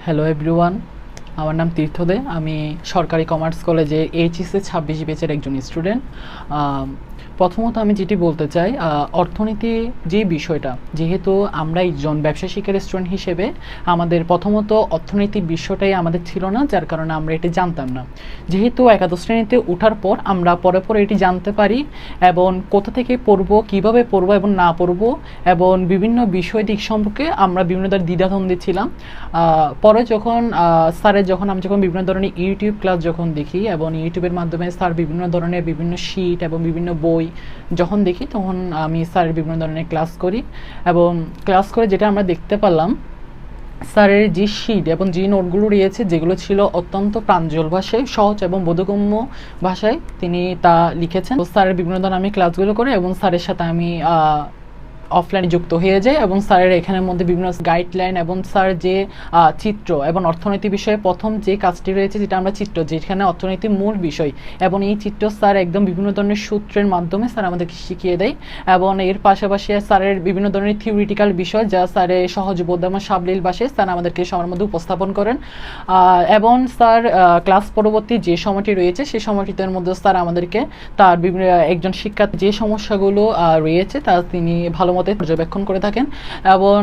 Hello everyone, আমার নাম তীর্থ দে। আমি সরকারি কমার্স কলেজে এইচএসসি 26 ব্যাচের একজন স্টুডেন্ট। প্রথমত আমি যেটি বলতে চাই, অর্থনীতি যে বিষয়টা, যেহেতু আমরা একজন ব্যবসা শিক্ষার স্টুডেন্ট হিসেবে আমাদের প্রথমত অর্থনীতি বিষয়টাই আমাদের ছিল না, যার কারণে আমরা এটি জানতাম না। যেহেতু একাদশ শ্রেণীতে ওঠার পর আমরা পরে পরে এটি জানতে পারি এবং কোথা থেকে পড়বো, কিভাবে পড়বো এবং না পড়বো, এবং বিভিন্ন বিষয় দিক সম্পর্কে আমরা বিভিন্ন ধরনের দ্বিধাদ্বন্দ্বে ছিলাম। পরে যখন আমি যখন বিভিন্ন ধরনের ইউটিউব ক্লাস যখন দেখি এবং ইউটিউবের মাধ্যমে স্যার বিভিন্ন ধরনের বিভিন্ন শিট এবং বিভিন্ন বই যখন দেখি, তখন আমি স্যারের বিভিন্ন ধরনের ক্লাস করি এবং ক্লাস করে যেটা আমরা দেখতে পারলাম, স্যারের যে শিট এবং যে নোটগুলো রয়েছে, যেগুলো ছিল অত্যন্ত প্রাঞ্জল ভাষায়, সহজ এবং বোধগম্য ভাষায় তিনি তা লিখেছেন। তো স্যারের বিভিন্ন ধরনের আমি ক্লাসগুলো করি এবং স্যারের সাথে আমি অফলাইনে যুক্ত হয়ে যায় এবং স্যারের এখানের মধ্যে বিভিন্ন গাইডলাইন এবং স্যার যে চিত্র এবং অর্থনীতি বিষয়ে প্রথম যে কাজটি রয়েছে, যেটা আমরা চিত্র, যেখানে অর্থনীতির মূল বিষয়, এবং এই চিত্র স্যার একদম বিভিন্ন ধরনের সূত্রের মাধ্যমে স্যার আমাদেরকে শিখিয়ে দেয়। এবং এর পাশাপাশি স্যারের বিভিন্ন ধরনের থিওরিটিক্যাল বিষয়, যা স্যারের সহজ বোধ এবং সাবলীল ভাষায় স্যার আমাদেরকে সবার মধ্যে উপস্থাপন করেন। এবং স্যার ক্লাস পরবর্তী যে সময়টি রয়েছে, সেই সময়টির মধ্যে স্যার আমাদেরকে তার বিভিন্ন একজন শিক্ষার্থী যে সমস্যাগুলো রয়েছে তা তিনি ভালো মতে পর্যবেক্ষণ করে থাকেন। এবং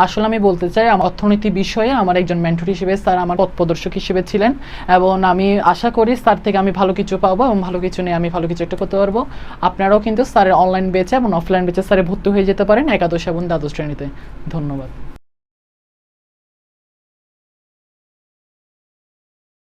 আসলে আমি বলতে চাই, অর্থনীতি বিষয়ে আমার একজন মেন্টর হিসেবে স্যার আমার পথ প্রদর্শক হিসেবে ছিলেন এবং আমি আশা করি স্যার থেকে আমি ভালো কিছু পাবো এবং ভালো কিছু নিয়ে আমি ভালো কিছু একটা করতে পারবো। আপনারাও কিন্তু স্যারের অনলাইন বেচে এবং অফলাইন বেচে স্যারে ভর্তি হয়ে যেতে পারেন একাদশ এবং দ্বাদশ শ্রেণীতে। ধন্যবাদ।